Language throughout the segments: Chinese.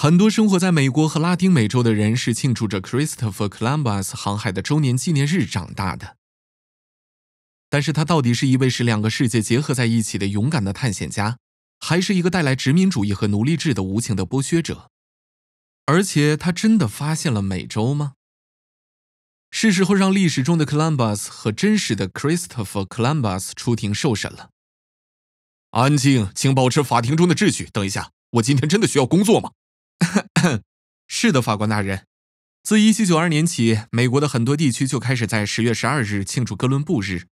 很多生活在美国和拉丁美洲的人是庆祝着 Christopher Columbus 航海的周年纪念日长大的。但是他到底是一位使两个世界结合在一起的勇敢的探险家，还是一个带来殖民主义和奴隶制的无情的剥削者？而且他真的发现了美洲吗？是时候让历史中的 Columbus 和真实的 Christopher Columbus 出庭受审了。安静，请保持法庭中的秩序。等一下，我今天真的需要工作吗？是的，法官大人。自1792年起，美国的很多地区就开始在10月12日庆祝哥伦布日，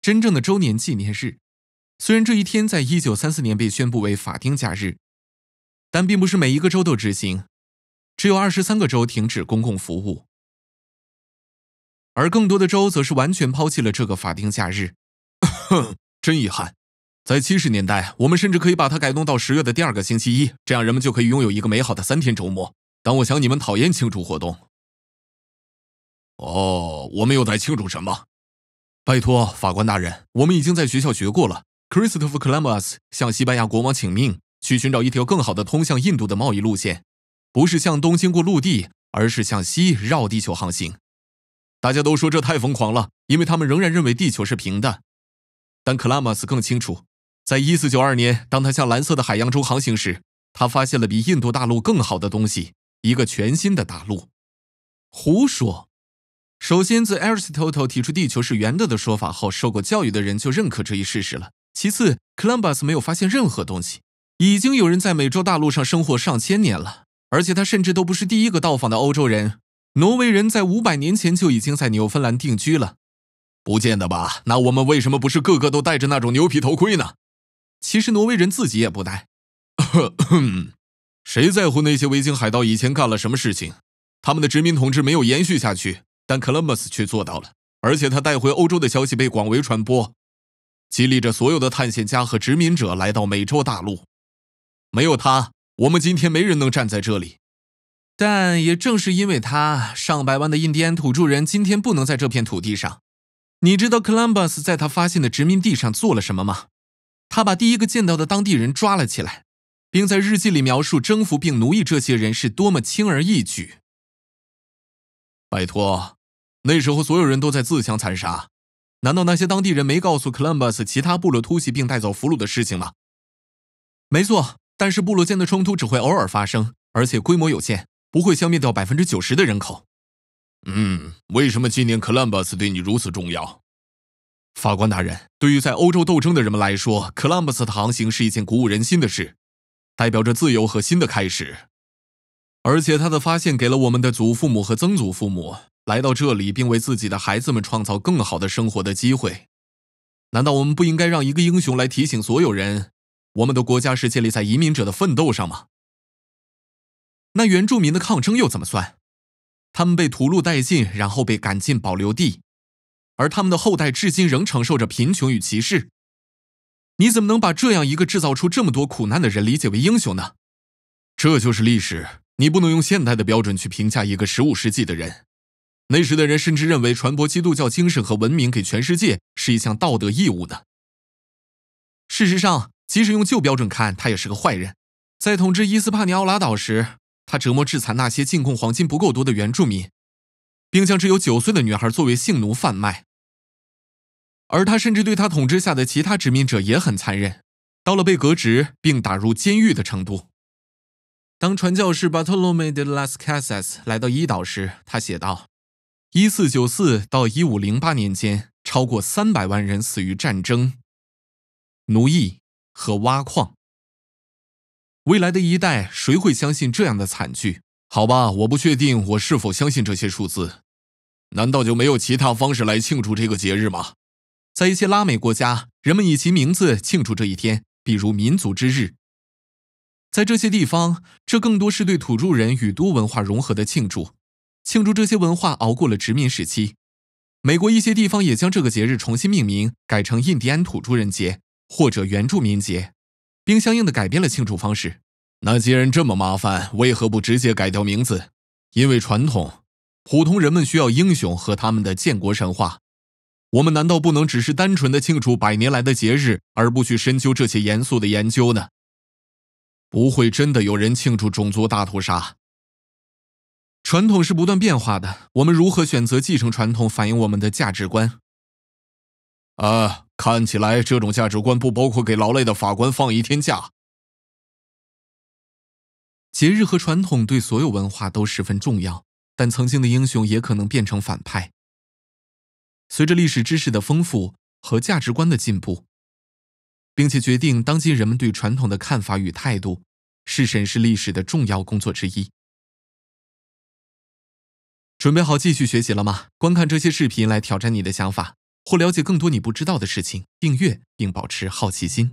真正的周年纪念日。虽然这一天在1934年被宣布为法定假日，但并不是每一个州都执行，只有23个州停止公共服务，而更多的州则是完全抛弃了这个法定假日。真遗憾。在70年代，我们甚至可以把它改动到10月的第2个星期一，这样人们就可以拥有一个美好的3天周末。但我想你们讨厌庆祝活动。我们又在庆祝什么？拜托，法官大人，我们已经在学校学过了。Christopher Columbus 向西班牙国王请命，去寻找一条更好的通向印度的贸易路线，不是向东经过陆地，而是向西绕地球航行。大家都说这太疯狂了，因为他们仍然认为地球是平的。但 Columbus 更清楚，在1492年，当他向蓝色的海洋中航行时，他发现了比印度大陆更好的东西，一个全新的大陆。胡说！首先，自 Aristotle 提出地球是圆的说法后，受过教育的人就认可这一事实了。其次， Columbus 没有发现任何东西，已经有人在美洲大陆上生活上千年了，而且他甚至都不是第一个到访的欧洲人。挪威人在500年前就已经在纽芬兰定居了。不见得吧？那我们为什么不是个个都戴着那种牛皮头盔呢？其实挪威人自己也不戴。谁在乎那些维京海盗以前干了什么事情？他们的殖民统治没有延续下去，但 Columbus 却做到了，而且他带回欧洲的消息被广为传播，激励着所有的探险家和殖民者来到美洲大陆。没有他，我们今天没人能站在这里。但也正是因为他，上百万的印第安土著人今天不能在这片土地上。你知道 Columbus 在他发现的殖民地上做了什么吗？他把第一个见到的当地人抓了起来，并在日记里描述征服并奴役这些人是多么轻而易举。拜托，那时候所有人都在自相残杀，难道那些当地人没告诉 Columbus 其他部落突袭并带走俘虏的事情吗？没错，但是部落间的冲突只会偶尔发生，而且规模有限，不会消灭掉90%的人口。为什么纪念 Columbus 对你如此重要？法官大人，对于在欧洲斗争的人们来说， Columbus 的航行是一件鼓舞人心的事，代表着自由和新的开始。而且他的发现给了我们的祖父母和曾祖父母来到这里并为自己的孩子们创造更好的生活的机会。难道我们不应该让一个英雄来提醒所有人，我们的国家是建立在移民者的奋斗上吗？那原住民的抗争又怎么算？他们被屠戮殆尽，然后被赶进保留地，而他们的后代至今仍承受着贫穷与歧视。你怎么能把这样一个制造出这么多苦难的人理解为英雄呢？这就是历史，你不能用现代的标准去评价一个15世纪的人。那时的人甚至认为传播基督教精神和文明给全世界是一项道德义务的。事实上，即使用旧标准看，他也是个坏人。在统治伊斯帕尼奥拉岛时，他折磨致残那些进贡黄金不够多的原住民，并将只有9岁的女孩作为性奴贩卖。而他甚至对他统治下的其他殖民者也很残忍，到了被革职并打入监狱的程度。当传教士 Bartolomé de las Casas 来到伊岛时，他写道：1494到1508年间，超过300万人死于战争、奴役和挖矿。未来的一代，谁会相信这样的惨剧？好吧，我不确定我是否相信这些数字。难道就没有其他方式来庆祝这个节日吗？在一些拉美国家，人们以其名字庆祝这一天，比如民族之日。在这些地方，这更多是对土著人与多文化融合的庆祝，庆祝这些文化熬过了殖民时期。美国一些地方也将这个节日重新命名，改成印第安土著人节或者原住民节，并相应的改变了庆祝方式。那既然这么麻烦，为何不直接改掉名字？因为传统，普通人们需要英雄和他们的建国神话。我们难道不能只是单纯的庆祝100年来的节日，而不去深究这些严肃的研究呢？不会真的有人庆祝种族大屠杀。传统是不断变化的，我们如何选择继承传统，反映我们的价值观。看起来这种价值观不包括给劳累的法官放1天假。节日和传统对所有文化都十分重要，但曾经的英雄也可能变成反派。随着历史知识的丰富和价值观的进步，并且决定当今人们对传统的看法与态度，是审视历史的重要工作之一。准备好继续学习了吗？观看这些视频来挑战你的想法，或了解更多你不知道的事情，订阅并保持好奇心。